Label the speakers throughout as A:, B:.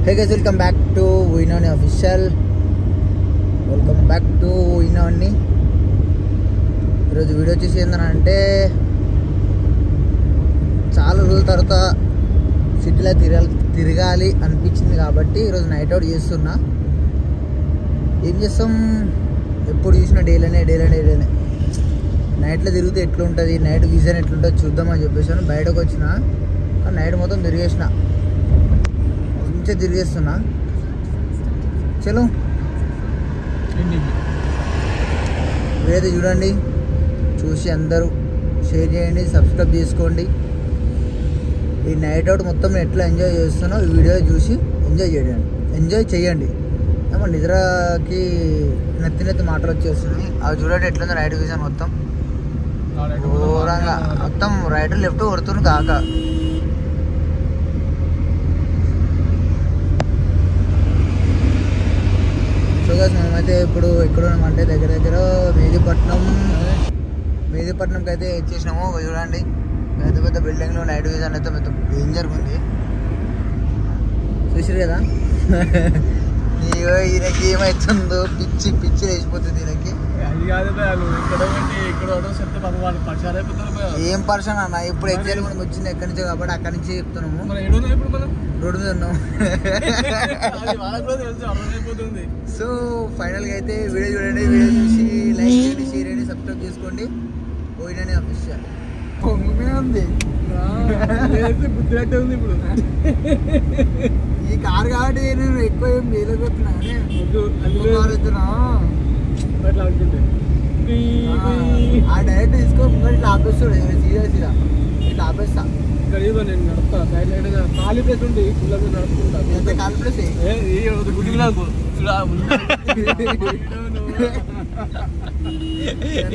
A: Hey guys, welcome back to Winoni Official. Welcome back to Winoni. ఈరోజు video వచ్చేసి ఏంటంటే చాలా రోజుల తర్వాత సిటీలో తిరగాలి అనిపించింది కాబట్టి ఈరోజు నైట్ అవుట్ చేస్తున్నా. ఏం చేస్తాం, ఎప్పుడు చూసినా డైలీనే నైట్లో తిరిగితే ఎట్లుంటుంది, నైట్ విజన్ ఎట్లుంటుంది చూద్దామని చెప్పేసాను. బయటకు వచ్చిన నైట్ మొత్తం తిరిగేసిన, మంచిగా తిరిగేస్తున్నా. చలో వీడైతే చూడండి, చూసి అందరూ షేర్ చేయండి, సబ్స్క్రైబ్ చేసుకోండి. ఈ నైట్ అవుట్ మొత్తం నేను ఎట్లా ఎంజాయ్ చేస్తున్నా ఈ వీడియో చూసి ఎంజాయ్ చేయండి. ఏమో నిద్రకి నెత్తి మాటలు వచ్చేస్తున్నాయి. అవి చూడండి ఎట్లుందో నైట్ విజన్ మొత్తం ఘోరంగా, మొత్తం రైట్ లెఫ్ట్ కొడుతుంది కాక. సో గాయ్స్, మేమైతే ఇప్పుడు ఎక్కడ ఉన్నామంటే దగ్గర మెహదీపట్నంకి అయితే వచ్చేసినాము. చూడండి పెద్ద పెద్ద బిల్డింగ్లు, నైట్ విజన్ అయితే మొత్తం డేంజర్ ఉంది. చూసారు కదా ఈయనకి ఏమవుతుందో, పిచ్చి లేచిపోతుంది ఈయనకి. ఏం పర్సన్ అన్న, ఇప్పుడు ఎగ్జామ్ మనకు వచ్చింది ఎక్కడి నుంచో కాబట్టి అక్కడి నుంచి చెప్తున్నాము. రోడ్డు మీద ఉన్నాం. సో ఫైనల్గా అయితే వీడియో చూడండి, వీడియో చూసి లైక్ చేయండి, షేర్ చేయండి, సబ్స్క్రైబ్ చేసుకోండి. పోయిననే అఫీషియల్ ఉంది ఉంది ఇప్పుడు ఈ కార్ కాబట్టి నేను ఎక్కువ ఏం వేయలేకపోతున్నా. ఆ డైరెక్ట్ తీసుకో, ఇట్లా ఆపేస్తాడు, సీదా ఇట్లా ఆపేస్తా. నేను నడుపుతా, ఖాళీ ప్లేస్ ఉంది, నడుపుకుంటా. ఖాళీ ప్లేస్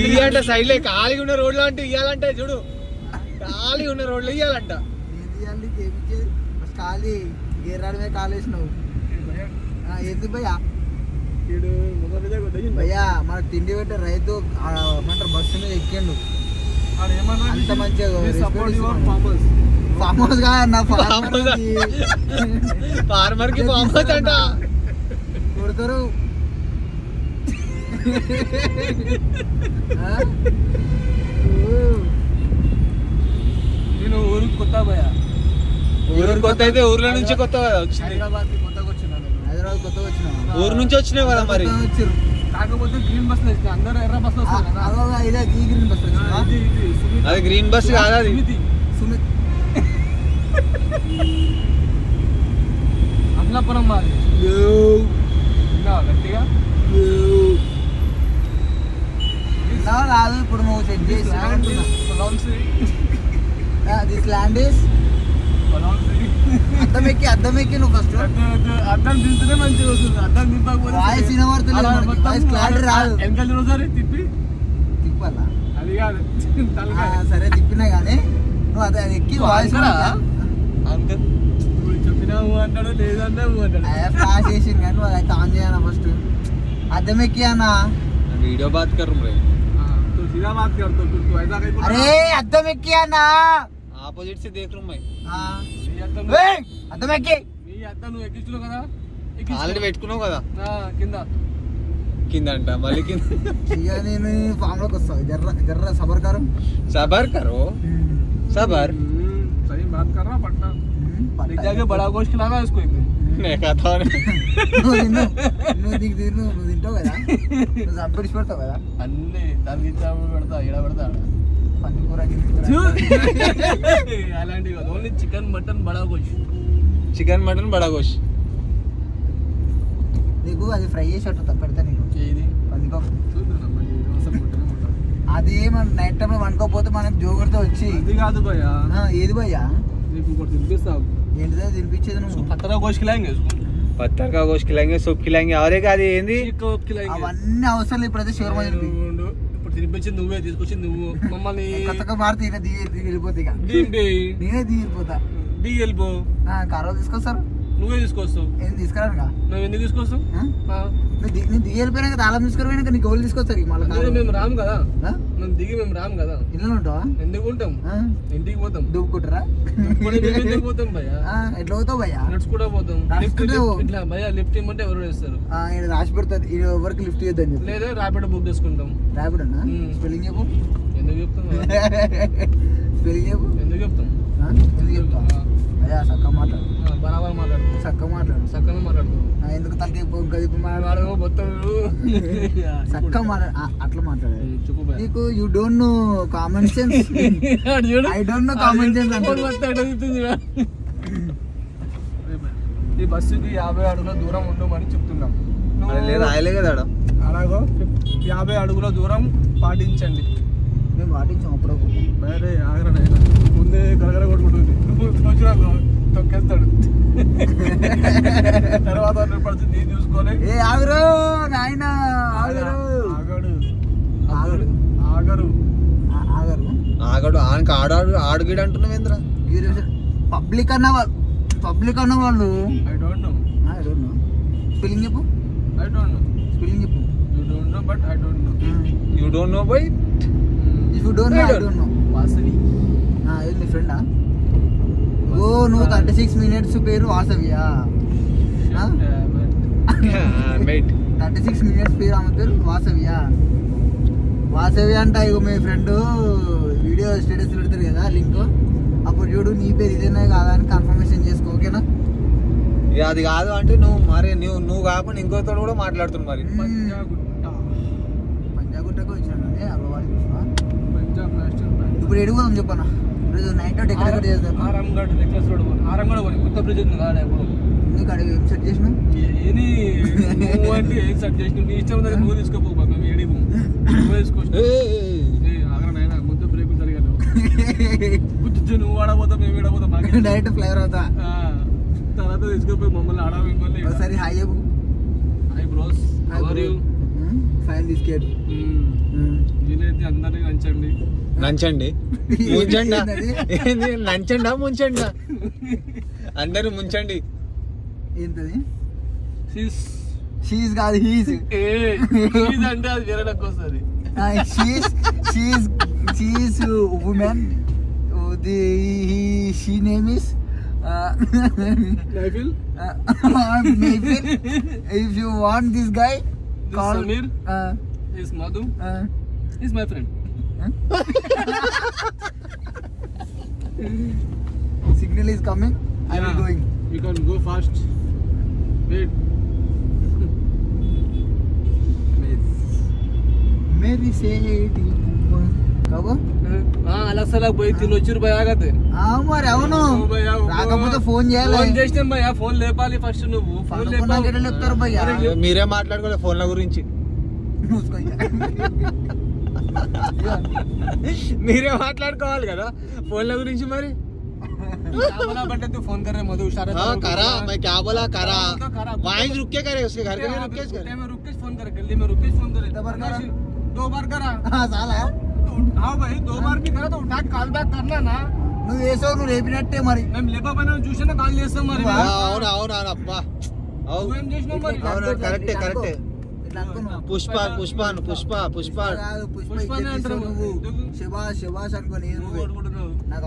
B: ఇయ్యంట సైడ్లే ఖాళీగా ఉన్న రోడ్లు అంటే ఇయ్యాలంటే చూడు, ఖాళీ ఉన్న రోడ్లు ఇయ్యాలంట.
A: ఖాళీ గేరాడి మీద కాలేసినావు ఎందుకు భయ్యా? భయ్యా మన తిండి పెట్టే రైతు ఏమంటారు బస్సు మీద ఎక్కిండు, అంత మంచిగా ఫామ్ హౌస్ కాదన్న,
B: ఫార్మర్ కి ఫామ్ హౌస్ అంట
A: కొడతారు.
B: నేను ఊరికి కొత్త భయ్యా, ఊరు కొత్త అయితే ఊర్లో నుంచి కొత్త వచ్చింది.
A: హైదరాబాద్ కొత్తగా వచ్చిన
B: ఊరు నుంచి వచ్చినాయి కదా మరి.
C: కాకపోతే గ్రీన్ బస్ అందరూ ఎర్ర బస్ వస్తారు.
A: గ్రీన్ బస్
B: అది గ్రీన్ బస్ కాదు, అది
A: సుమిత్
C: అమలాపురం మాది గట్టిగా
A: కాదు. ఇప్పుడు నువ్వు సెట్ చేసి దిస్ ల్యాండ్ ఈస్ అద్దం ఎక్కి నువ్వు ఫస్ట్
C: అద్దం దింపితే మంచిగా వస్తుంది. అద్దం దింపకపోతే
A: వాయిస్ క్లారిటీ రాదు.
C: వెనకాల చూసారి
A: తిప్పాలా?
C: అది కాదు,
A: సరే తిప్పినా కానీ నువ్వు అదే ఎక్కి వాయిస్
C: చెప్పినా అంటాడు, లేదంటే అంటాడు.
A: ఫ్లాష్ చేసింది కానీ నువ్వు అయితే ఆన్ చేయనా ఫస్ట్. అద్దం ఎక్కి అన్న
B: వీడియో బాత్ కర్
A: అరే అద్దం ఎక్కి అన్న
B: ఆపోజిట్ से देख रहा हूं मैं.
A: అద్దం ఎక్కి
C: నీ అద్దం నువ్వు ఎక్కించున్నావు కదా,
B: ఆల్రెడీ పెట్టుకున్నావు కదా
C: కింద
B: అంట, మళ్ళీ కింద.
A: నేను ఫామ్ లోకి వస్తావు. జర్ర సబర్
B: కరో సబర్
C: सही बात कर रहा पटना एक जगह बड़ा गोश्त खिलाना है इसको एक दिन.
B: నేను కథ
A: నువ్వు తింటావు కదా, నువ్వు చంపేసి పెడతావు కదా
C: అన్ని తగ్గించా పెడతా, ఈడ పెడతా
A: పందికూర
C: అలాంటివి కాదు, ఓన్లీ చికెన్ మటన్ బడా గోష్.
A: నీకు అది ఫ్రై చేసేట్టు పెడతా నీకు.
C: ఏది
A: పందికో అది మన నైట్ టైంలో వండుకోకపోతే మనకు జోగుడితో వచ్చి.
C: అది కాదు భయ్యా.
A: ఏది భయ్యా?
C: నీకు ఇంకోటి తినిపిస్తావు.
A: ఏంటిదో తినిపించేది నువ్వు?
C: పత్తరా గోష్ ఖిలాయేంగే,
B: పత్తర్ కా గోష్ ఖిలాయేంగే, సూప్ ఖిలాయేంగే. అవరే కాదు ఏంది
A: అవన్నీ అవసరం. ఇప్పుడైతే షవర్మా తినిపి.
C: ఇప్పుడు తినిపించింది నువ్వే, తీసుకొచ్చింది నువ్వు. మమ్మల్ని
A: కొత్తగా మారితే వెళ్ళిపోతే ఇక నేనే దిగిపోతా.
C: వెళ్ళిపో.
A: కారు తీసుకొస్తారు,
C: నువ్వే తీసుకొస్తావు.
A: ఏం తీసుకురానుగా
C: నువ్వు ఎందుకు తీసుకొస్తావు?
A: నేను దిగి వెళ్ళిపోయినాక తాళం తీసుకుపోయినాక నీకు ఎవరు తీసుకొస్తారు మళ్ళీ?
C: మేము రాము కదా, మేము దిగి మేము రాము కదా.
A: ఇల్లు ఉంటావా?
C: ఎందుకు ఉంటాం, ఇంటికి పోతాం.
A: దువ్వుకుంటారా?
C: ఎందుకు పోతాం భయ్యా?
A: ఎట్లా పోతావు భయ్యా?
C: నడుచు కూడా పోతాం. ఇట్లా భయ్యా లిఫ్ట్ ఇమ్మంటే ఎవరు వేస్తారు?
A: రాసి పెడతాది ఎవరికి లిఫ్ట్ ఇద్దని చెప్పి.
C: లేదా ర్యాపిడ్ బుక్ చేసుకుంటాం.
A: ర్యాపిడ్ అన్నా? స్పెల్లింగ్ చెప్పు.
C: ఎందుకు చెప్తాం?
A: స్పెల్లింగ్ చెప్పు.
C: ఎందుకు చెప్తాం?
A: ఎందుకు చెప్తావు? అయ్యా చక్కగా మాట్లాడు.
C: బరాబర్ మాట్లాడు.
A: చక్కగా మాట్లాడు.
C: చక్కగా మాట్లాడుతావు.
A: ఎందుకు తలకి
C: మాట్లాడు మొత్తం
A: చక్కగా మాట్లాడు. అట్లా మాట్లాడాలి. నీకు you don't know common sense. I don't know common sense అంటే
C: ఈ బస్సుకి 50 అడుగుల దూరం ఉండమని చెప్తున్నాం.
B: రాయలే కదా
C: అలాగో 50 అడుగుల దూరం పాటించండి.
A: మేము పాటించాం అప్పుడప్పుడు.
C: అరే ఆగరా ముందే గరగర కొట్టుకుంటుంది. తొక్కేస్తాడు. తర్వాత 100% నీ చూసుకోలే.
A: ఏ ఆగరు నాయన ఆగరు.
C: ఆగడు ఆగరు
A: ఆగరు
B: ఆగడు ఆయనకి ఆడుగీడు అంటున్నావు ఏంద్రా?
A: పబ్లిక్ అన్న వాళ్ళు
C: ఐ డోంట్ నో.
A: స్పెల్లింగ్ చెప్పు.
C: I don't know.
A: స్పెల్లింగ్ చెప్పు.
C: You don't know but I don't know.
B: You don't know by.
A: If you don't know I don't know.
C: Vasavi.
A: ఇది నీ ఫ్రెండా? ఓ నువ్వు 36 minutes పేరు వాసవియా? 36 minutes పేరు ఆమె పేరు వాసవియా? వాసవి అంట. ఇగో మీ ఫ్రెండ్ వీడియో స్టేటస్ పెడతారు కదా లింక్, అప్పుడు చూడు నీ పేరు ఇదేనా కాదా అని కన్ఫర్మేషన్ చేసుకో. ఓకేనా?
B: అది కాదు అంటే నువ్వు మరి నువ్వు కాకుండా ఇంకోతో కూడా మాట్లాడుతున్నావు. మరి
A: పంజాగుట్టకు వచ్చినా అగవాడు చూసినా.
C: Punjab national bank.
A: ఇప్పుడు ఎడుగుదాం చెప్పనా? నైట్ అవుట్ ఎక్కడ చేద్దాం?
C: ఆరంగడ్ నెక్లెస్ రోడ్ ఆరంగడ్ కొత్త బ్రిడ్జ్ ఉంది కాదు.
A: నీకు అడిగి ఏం సెట్ చేసినా?
C: అంటే ఏం సెట్ చేసిన నీ ఇష్టం దగ్గర నువ్వు తీసుకోపో. మేము ఏడి నువ్వు తీసుకోవచ్చు. ఆగరా ముందు బ్రేకులు సరిగా గుర్తు నువ్వు ఆడబోతావు మేము ఏడబోతాం. మాకు
A: డైరెక్ట్ ఫ్లేవర్ అవుతా.
C: తర్వాత తీసుకోపోయి మమ్మల్ని ఆడ మిమ్మల్ని.
A: ఒకసారి హాయ్ చెప్పు.
C: Hi bros, how are you?
A: Fine biscuit.
C: వీలైతే అందరినీ నంచండి.
B: నంచండి ముంచండి. నంచండా ముంచండా? అందరూ ముంచండి.
A: ఏంటది?
C: షీస్
A: కాదు హీస్.
C: అంటే అది వేరే నాకు వస్తుంది.
A: She's women. She name is
C: Naifil.
A: Naifil. If you want this guy, call
C: Samir. Is Madhu. He's my friend.
A: Signal is coming. I am going.
C: You can go fast. Wait.
A: Meri Seti Puma. Kabo?
C: అలా సలా పోయి తినొచ్చారు భయ ఆగతే.
A: మరి అవును రాకపోతే phone చేయాలి.
C: Phone చేసినాం భయ. Phone లేపాలి ఫస్ట్. నువ్వు ఫోన్
A: లేపుతారు భయ్యా.
B: మీరే మాట్లాడుకోలే ఫోన్ల గురించి. మీరే మాట్లాడుకోవాలి కదా ఫోన్ల గురించి. మరి
C: फोन कर रहे मधु
B: करा मैं क्या बोला करा वहीं रुक के करे उसके घर के लिए रुक के
C: फोन कर गली में रुक के फोन करे 2 बार करा.
A: साला
C: हाँ भाई 2 बार भी करा तो उठा कॉल बैक करना ना.
A: నువ్వు వేసావు నువ్వు లేపినట్టే మరి.
C: మేము లేపా చూసినా కాల్ చేస్తాం మరి.
B: అవును అవును అబ్బా
C: ఏం చేసినావు మరి?
B: కరెక్టే కరెక్టే. పుష్ప పుష్ప పుష్ప పుష్ప
C: పుష్పనే అంటారు నువ్వు.
A: శబాష్ శబాష్ అనుకో. నేను నాకు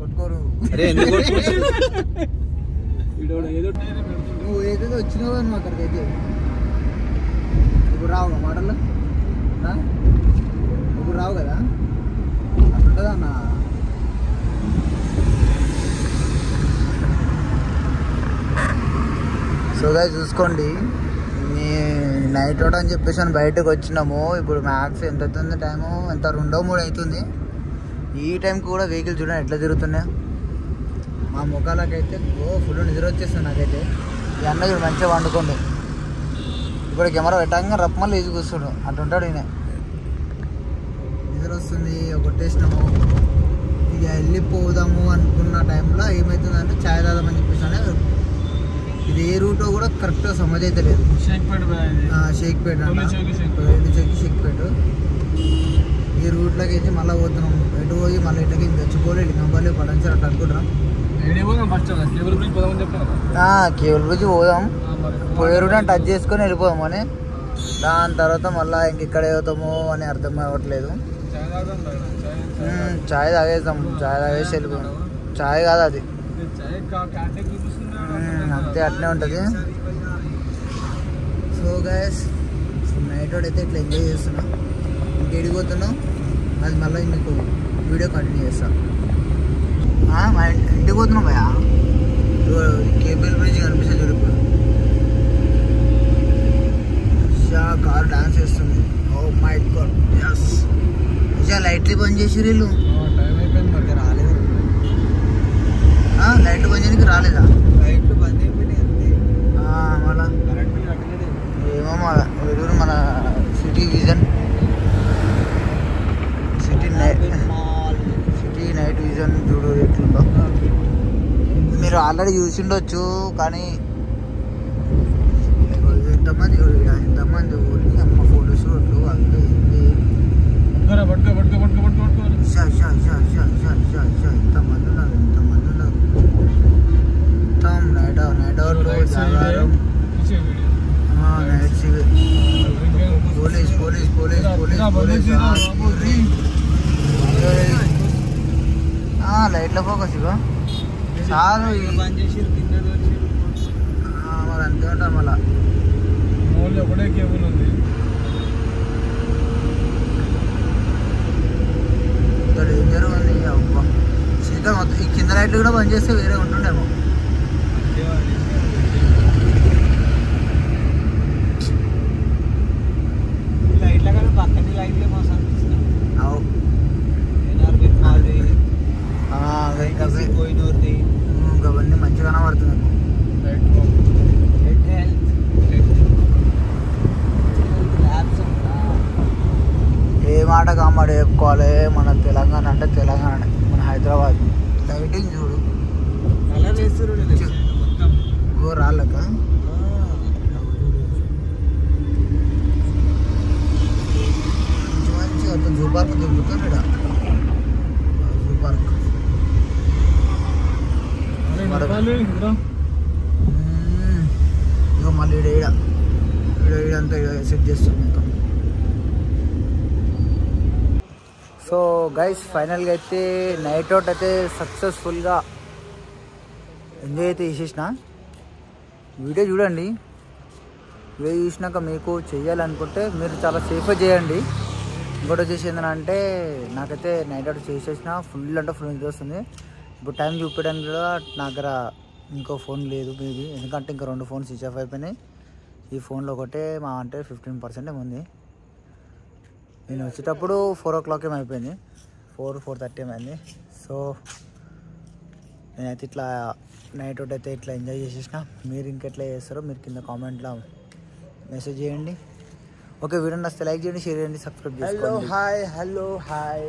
C: కొట్టుకోరు.
B: అరే ఎందుకు
A: నువ్వు ఏదైతే వచ్చినావు అని అక్కడికైతే ఇప్పుడు రావు మాటలు. ఇప్పుడు రావు కదా అట్లుంటుందా అన్న. సో గాయ్స్ చూసుకోండి, నైట్ అవుట్ అని చెప్పేసి అని బయటకు వచ్చినాము. ఇప్పుడు మ్యాక్స్ ఎంత అవుతుంది టైము? ఎంత 2-3 అవుతుంది. ఈ టైంకి కూడా వెహికల్ చూడండి ఎట్లా తిరుగుతున్నాయి. మా ముఖాలకైతే ఫుల్ నిద్ర వచ్చేస్తుంది నాకైతే. ఈ అన్న ఇప్పుడు మంచిగా వండుకోండి. ఇప్పుడు కెమెరా పెట్టాక రప్పమల్లి వేసి కూర్చుండు అట్లుంటాడు ఈయన. నిద్ర వస్తుంది కొట్టేసినాము. ఇక వెళ్ళిపోదాము అనుకున్న టైంలో ఏమవుతుందంటే ఛాయ్ తాదామని చెప్పేసి ఇది ఏ రూటో కూడా కరెక్ట్గా సమజ్ అయితే లేదు. షేక్పేట్ షేక్పేట్ ఈ రూట్లోకి అయితే మళ్ళీ పోతున్నాం. ఎటు పోయి మళ్ళీ ఇటుకి తెచ్చుకోలే లింగంపల్లి పడంచారు అట్లా అనుకుంటున్నాం.
C: పోదాం ఫస్ట్ కేబుల్ బ్రిడ్జ్ పోదామని చెప్పాను
A: కేబుల్ బ్రిడ్జ్ పోదాం,
C: మరి
A: పోయే రూట్ టచ్ చేసుకొని వెళ్ళిపోదాం అని. దాని తర్వాత మళ్ళీ ఇంకెక్కడ అవుతామో అని అర్థం అవ్వట్లేదు.
C: చాయ్ తాగుదాం
A: చాయ్ తాగేద్దాం, చాయ్ తాగేసి వెళ్ళిపోదాం. చాయ్ కాదు అది,
C: చాయ్ క్యాంటీన్ చూపిస్తున్నాడు
A: అంతే అట్నే ఉంటుంది. సో గైస్ నైట్ అవుట్ అయితే ఇట్లా ఎంజాయ్ చేస్తున్నా. ఇంకేడికి పోతున్నాం అది మళ్ళీ మీకు వీడియో కంటిన్యూ చేస్తాను. మా ఇంటికి పోతున్నాం భయ, కేబుల్ బ్రిడ్జ్ కనిపిస్తుంది చూడు. ఇప్పుడు కార్ డాన్స్ చేస్తుంది. ఓ మై గాడ్, ఎస్ లైట్లు బంద్ చేసి వీళ్ళు
C: టైం అయిపోయింది మరి
A: రాలేదు. లైట్లు బంద్ చేయడానికి రాలేదా?
B: లైట్లు బంద్ అయిపోయినాయి అంతే.
A: మళ్ళా
B: కరెంట్ కట్టలేదు.
A: ఏమో మన city vision, city night vision చూడు ఎట్లుందో. మీరు ఆల్రెడీ చూసిండొచ్చు, కానీ ఎంతమంది ఎంతమంది ఊరి అమ్మ ఫోటోషూట్లు అవి ఎంతమంది ఉన్నారు, ఎంతమంది ఉన్నారు. మొత్తం నైట్ అవుట్ జాగారం, night police police police police police. లైట్ల ఫోకస్ ఇగో చాలు.
B: బంద్ చేసి కింద
A: మరి అంతే ఉంటాం మళ్ళా.
C: ఒకటే కేబుల్ ఉంది.
A: డేంజర్ ఉంది అబ్బా. సీతా మొత్తం ఈ కింద లైట్లు కూడా బంద్ చేస్తే వేరే ఉంటుండేమో.
B: లైట్ల కానీ పక్కన లైట్లే మోసం అనిపిస్తుంది.
A: అవు
B: పోయినోర్ది
A: అవన్నీ మంచిగా కనబడుతున్నాయి. ఏ మాట కామాట చెప్పుకోవాలి, మన తెలంగాణ అంటే తెలంగాణ, మన హైదరాబాద్. లైటింగ్ చూడు
B: కలర్ వేస్తారు మొత్తం
A: గో రాళ్ళక. మంచి మంచి జూ పార్క్ తిరుగుతాడు. జూ పార్క్ ఇగో మళ్ళీ ఈడంతా సెట్ చేస్తుంది మొత్తం. సో గైస్ ఫైనల్గా అయితే నైట్ అవుట్ అయితే సక్సెస్ఫుల్గా ఎంజాయ్ అయితే చేసేసిన. వీడియో చూడండి, వీడియో చూసినాక మీకు చేయాలనుకుంటే మీరు చాలా సేఫ్గా చేయండి. ఇంకోటి వచ్చేసి ఏంటంటే నాకైతే నైట్ అవుట్ చేసేసిన ఫుల్ అంటే ఫుల్ నిద్ర వస్తుంది. ఇప్పుడు టైం చూపించడానికి కూడా నా దగ్గర ఇంకో ఫోన్ లేదు మేబీ, ఎందుకంటే ఇంకా 2 ఫోన్స్ స్విచ్ ఆఫ్ అయిపోయినాయి. ఈ ఫోన్లో ఒకటే మా అంటే 15% ఉంది. నేను వచ్చేటప్పుడు 4 o'clock ఏమో అయిపోయింది, 4:30 ఏమైంది. సో నేనైతే ఇట్లా నైట్ అవుట్ అయితే ఇట్లా ఎంజాయ్ చేసేసిన. మీరు ఇంకెట్లా చేస్తారో మీరు కింద కామెంట్లో మెసేజ్ చేయండి. ఓకే, వీడియో నచ్చితే లైక్ చేయండి, షేర్ చేయండి, సబ్స్క్రైబ్ చేసుకోండి.
B: Hello hi